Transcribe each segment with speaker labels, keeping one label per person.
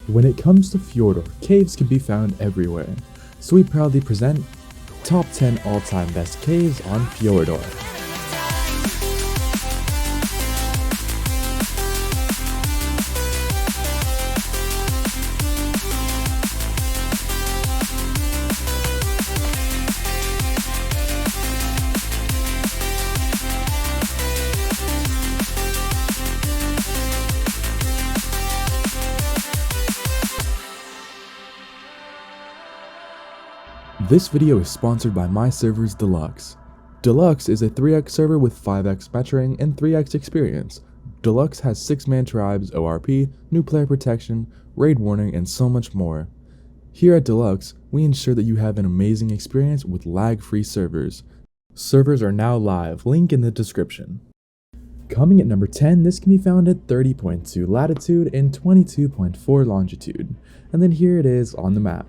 Speaker 1: When it comes to Fjordur, caves can be found everywhere, so we proudly present Top 10 All-Time Best Caves on Fjordur. This video is sponsored by my servers Deluxe. Deluxe is a 3x server with 5x metering and 3x experience. Deluxe has 6-man tribes, ORP, new player protection, raid warning, and so much more. Here at Deluxe, we ensure that you have an amazing experience with lag-free servers. Servers are now live, link in the description. Coming at number 10, this can be found at 30.2 latitude and 22.4 longitude, and then here it is on the map.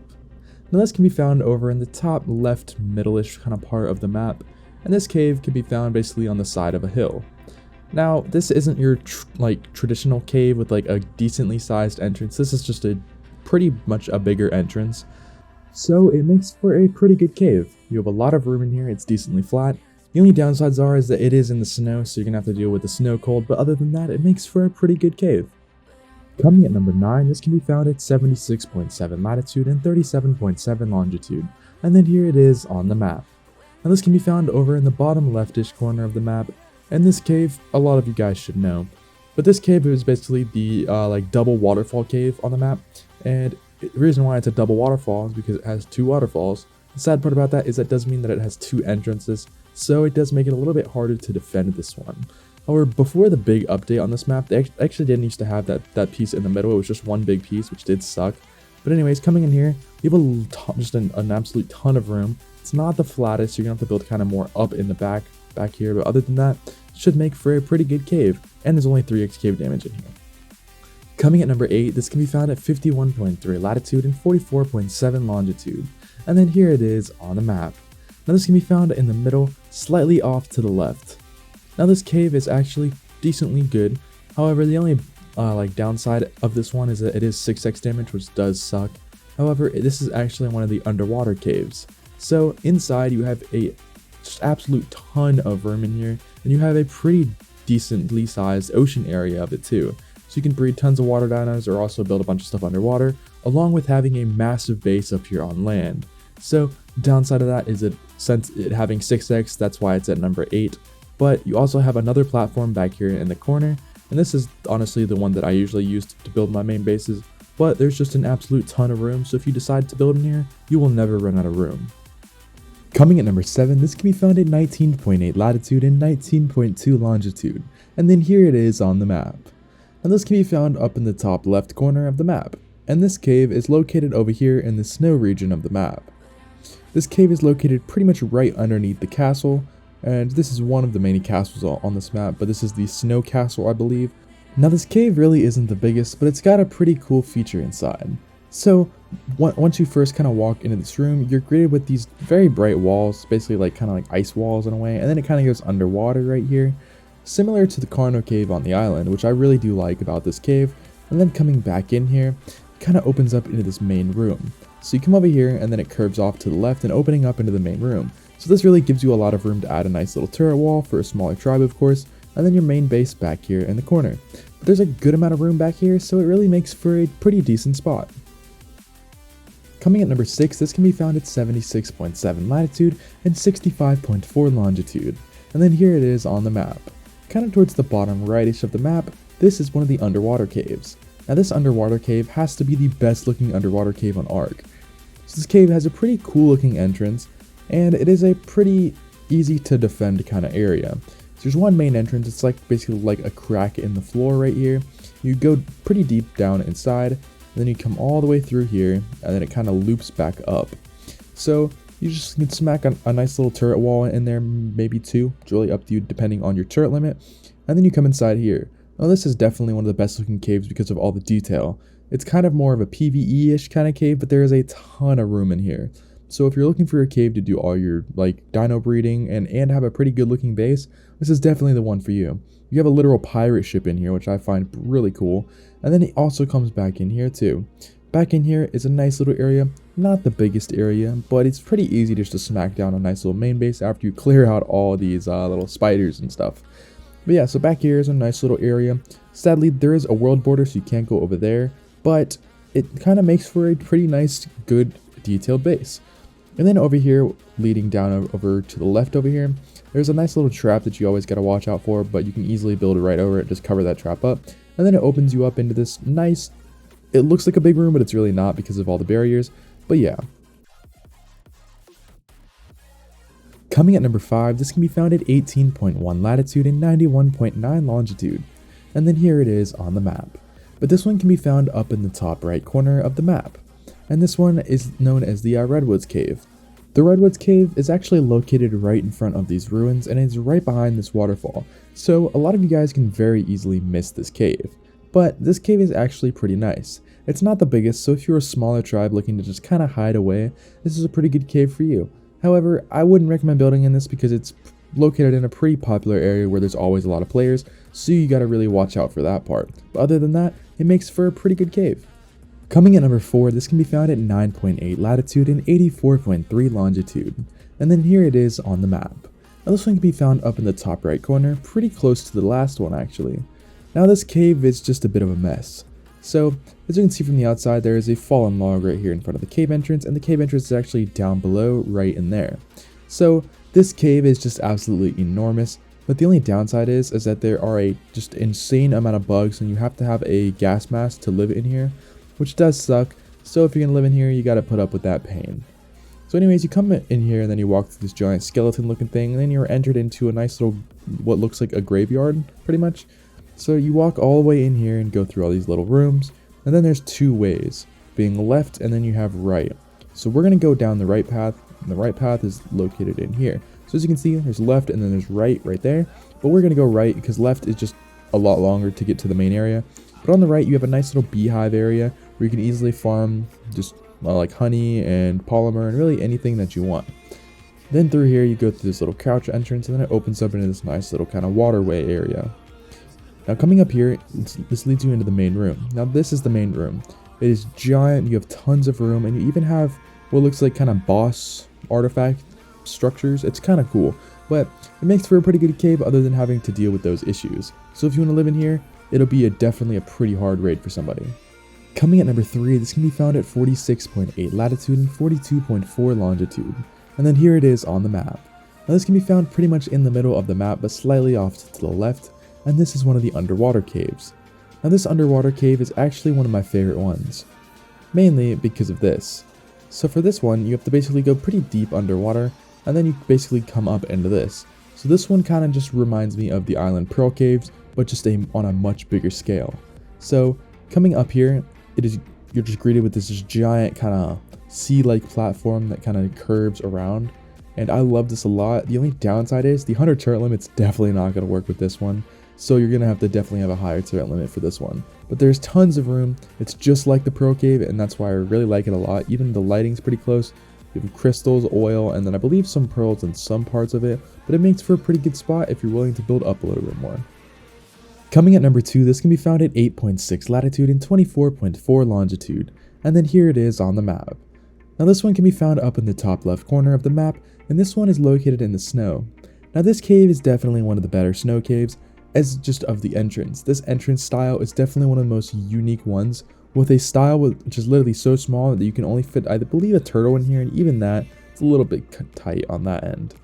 Speaker 1: Now this can be found over in the top left middle-ish kind of part of the map, and this cave can be found basically on the side of a hill. Now this isn't your traditional cave with like a decently sized entrance. This is just a pretty much a bigger entrance, so it makes for a pretty good cave. You have a lot of room in here, it's decently flat. The only downsides is that it is in the snow, so you're gonna have to deal with the snow cold, but other than that it makes for a pretty good cave. Coming at number 9, this can be found at 76.7 latitude and 37.7 longitude, and then here it is on the map. Now this can be found over in the bottom leftish corner of the map, and this cave, a lot of you guys should know. But this cave is basically the double waterfall cave on the map, and the reason why it's a double waterfall is because it has 2 waterfalls. The sad part about that is that does mean that it has 2 entrances, so it does make it a little bit harder to defend this one. However, before the big update on this map, they actually didn't used to have that piece in the middle. It was just one big piece, which did suck. But anyways, coming in here, you have just an absolute ton of room. It's not the flattest, so you're going to have to build kind of more up in the back here. But other than that, it should make for a pretty good cave. And there's only 3x cave damage in here. Coming at number 8, this can be found at 51.3 latitude and 44.7 longitude. And then here it is on the map. Now this can be found in the middle, slightly off to the left. Now this cave is actually decently good, however the only downside of this one is that it is 6x damage, which does suck. However, this is actually one of the underwater caves. So inside you have a just absolute ton of room in here, and you have a pretty decently sized ocean area of it too. So you can breed tons of water dinos or also build a bunch of stuff underwater, along with having a massive base up here on land. So downside of that is that since it having 6x, that's why it's at number 8. But you also have another platform back here in the corner, and this is honestly the one that I usually use to build my main bases, but there's just an absolute ton of room, so if you decide to build in here, you will never run out of room. Coming at number 7, this can be found at 19.8 latitude and 19.2 longitude, and then here it is on the map. Now this can be found up in the top left corner of the map, and this cave is located over here in the snow region of the map. This cave is located pretty much right underneath the castle, and this is one of the many castles on this map, but this is the snow castle, I believe. Now this cave really isn't the biggest, but it's got a pretty cool feature inside. So once you first kind of walk into this room, you're greeted with these very bright walls, basically kind of like ice walls in a way, and then it kind of goes underwater right here, similar to the Carno cave on the island, which I really do like about this cave. And then coming back in here, it kind of opens up into this main room. So you come over here and then it curves off to the left and opening up into the main room. So this really gives you a lot of room to add a nice little turret wall for a smaller tribe, of course, and then your main base back here in the corner. But there's a good amount of room back here, so it really makes for a pretty decent spot. Coming at number 6, this can be found at 76.7 latitude and 65.4 longitude, and then here it is on the map. Kind of towards the bottom rightish of the map, this is one of the underwater caves. Now this underwater cave has to be the best looking underwater cave on ARK. So this cave has a pretty cool looking entrance, and it is a pretty easy to defend kind of area. So there's one main entrance, it's basically like a crack in the floor right here. You go pretty deep down inside, and then you come all the way through here, and then it kind of loops back up. So you just can smack a nice little turret wall in there, maybe 2, it's really up to you depending on your turret limit, and then you come inside here. Now this is definitely one of the best looking caves because of all the detail. It's kind of more of a PvE-ish kind of cave, but there is a ton of room in here. So if you're looking for a cave to do all your dino breeding and have a pretty good looking base, this is definitely the one for you. You have a literal pirate ship in here, which I find really cool. And then it also comes back in here too. Back in here is a nice little area, not the biggest area, but it's pretty easy just to smack down a nice little main base after you clear out all these little spiders and stuff. But yeah, so back here is a nice little area. Sadly, there is a world border, so you can't go over there, but it kind of makes for a pretty nice, good, detailed base. And then over here, leading down over to the left over here, there's a nice little trap that you always got to watch out for, but you can easily build it right over it, just cover that trap up. And then it opens you up into this nice, it looks like a big room, but it's really not because of all the barriers. But yeah. Coming at number 5, this can be found at 18.1 latitude and 91.9 longitude. And then here it is on the map. But this one can be found up in the top right corner of the map. And this one is known as the Redwoods Cave. The Redwoods Cave is actually located right in front of these ruins, and it's right behind this waterfall. So a lot of you guys can very easily miss this cave. But this cave is actually pretty nice. It's not the biggest, so if you're a smaller tribe looking to just kind of hide away, this is a pretty good cave for you. However, I wouldn't recommend building in this because it's located in a pretty popular area where there's always a lot of players, so you gotta really watch out for that part. But other than that, it makes for a pretty good cave. Coming at number 4, this can be found at 9.8 latitude and 84.3 longitude. And then here it is on the map. Now this one can be found up in the top right corner, pretty close to the last one actually. Now this cave is just a bit of a mess. So, as you can see from the outside, there is a fallen log right here in front of the cave entrance, and the cave entrance is actually down below, right in there. So, this cave is just absolutely enormous, but the only downside is that there are a just insane amount of bugs, and you have to have a gas mask to live in here, which does suck. So if you're gonna live in here, you gotta put up with that pain. So anyways, you come in here, and then you walk through this giant skeleton looking thing, and then you're entered into a nice little, what looks like a graveyard, pretty much. So you walk all the way in here and go through all these little rooms, and then there's two ways, being left and then you have right. So we're going to go down the right path, and the right path is located in here. So as you can see, there's left and then there's right there, but we're going to go right because left is just a lot longer to get to the main area. But on the right, you have a nice little beehive area where you can easily farm just like honey and polymer and really anything that you want. Then through here, you go through this little couch entrance, and then it opens up into this nice little kind of waterway area. Now coming up here, this leads you into the main room. Now this is the main room. It is giant, you have tons of room, and you even have what looks like kind of boss artifact structures. It's kind of cool, but it makes for a pretty good cave other than having to deal with those issues. So if you want to live in here, it'll be definitely a pretty hard raid for somebody. Coming at number 3, this can be found at 46.8 latitude and 42.4 longitude. And then here it is on the map. Now this can be found pretty much in the middle of the map, but slightly off to the left. And this is one of the underwater caves. Now this underwater cave is actually one of my favorite ones, mainly because of this. So for this one, you have to basically go pretty deep underwater, and then you basically come up into this. So this one kind of just reminds me of the Island Pearl Caves, but just on a much bigger scale. So coming up here, you're just greeted with this giant kind of sea-like platform that kind of curves around. And I love this a lot. The only downside is the 100 turret limit's definitely not going to work with this one. So you're going to have to definitely have a higher turret limit for this one. But there's tons of room. It's just like the Pearl Cave, and that's why I really like it a lot. Even the lighting's pretty close. You have crystals, oil, and then I believe some pearls in some parts of it. But it makes for a pretty good spot if you're willing to build up a little bit more. Coming at number 2, this can be found at 8.6 latitude and 24.4 longitude. And then here it is on the map. Now this one can be found up in the top left corner of the map, and this one is located in the snow. Now this cave is definitely one of the better snow caves, as just of the entrance. This entrance style is definitely one of the most unique ones, with a style which is literally so small that you can only fit, I believe, a turtle in here, and even that, it's a little bit tight on that end.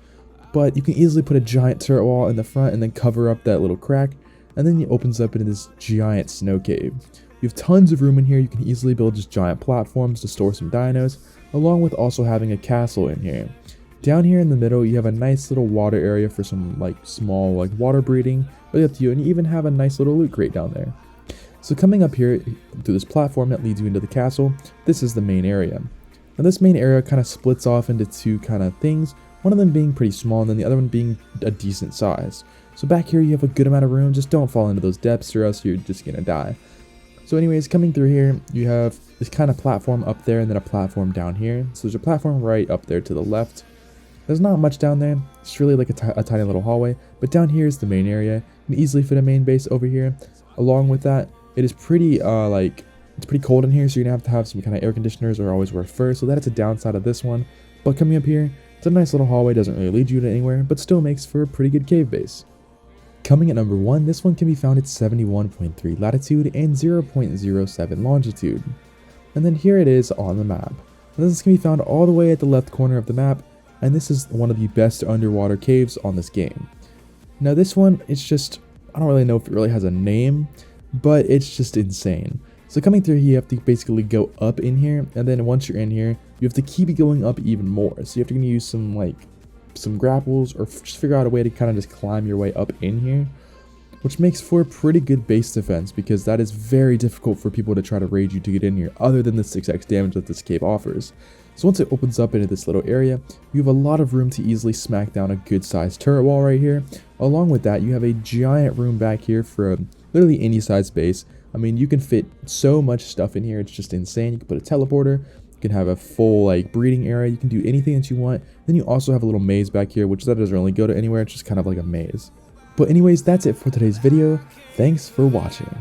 Speaker 1: But you can easily put a giant turret wall in the front and then cover up that little crack, and then it opens up into this giant snow cave. You have tons of room in here. You can easily build just giant platforms to store some dinos, along with also having a castle in here. Down here in the middle, you have a nice little water area for some small water breeding, really up to you, and you even have a nice little loot crate down there. So coming up here through this platform that leads you into the castle, this is the main area. Now this main area kind of splits off into two kind of things, one of them being pretty small and then the other one being a decent size. So back here you have a good amount of room, just don't fall into those depths or else you're just gonna die. So anyways, coming through here, you have this kind of platform up there and then a platform down here. So there's a platform right up there to the left. There's not much down there, it's really like a tiny little hallway, but down here is the main area. You can easily fit a main base over here. Along with that, It is pretty it's pretty cold in here, so you're gonna have to have some kind of air conditioners or always wear fur. So that is a downside of this one. But coming up here, it's a nice little hallway, doesn't really lead you to anywhere, but still makes for a pretty good cave base. Coming at number 1, this one can be found at 71.3 latitude and 0.07 longitude. And then here it is on the map. And this can be found all the way at the left corner of the map, and this is one of the best underwater caves on this game. Now this one, it's just, I don't really know if it really has a name, but it's just insane. So coming through here, you have to basically go up in here, and then once you're in here, you have to keep going up even more. So you have to use some grapples, or just figure out a way to kind of just climb your way up in here, which makes for a pretty good base defense, because that is very difficult for people to try to raid you to get in here, other than the 6x damage that this cave offers. So once it opens up into this little area, you have a lot of room to easily smack down a good sized turret wall right here. Along with that, you have a giant room back here for literally any size base. I mean, you can fit so much stuff in here, it's just insane. You can put a teleporter, you can have a full breeding area, you can do anything that you want. Then you also have a little maze back here, which that doesn't really go to anywhere, it's just kind of like a maze. But anyways, that's it for today's video. Thanks for watching.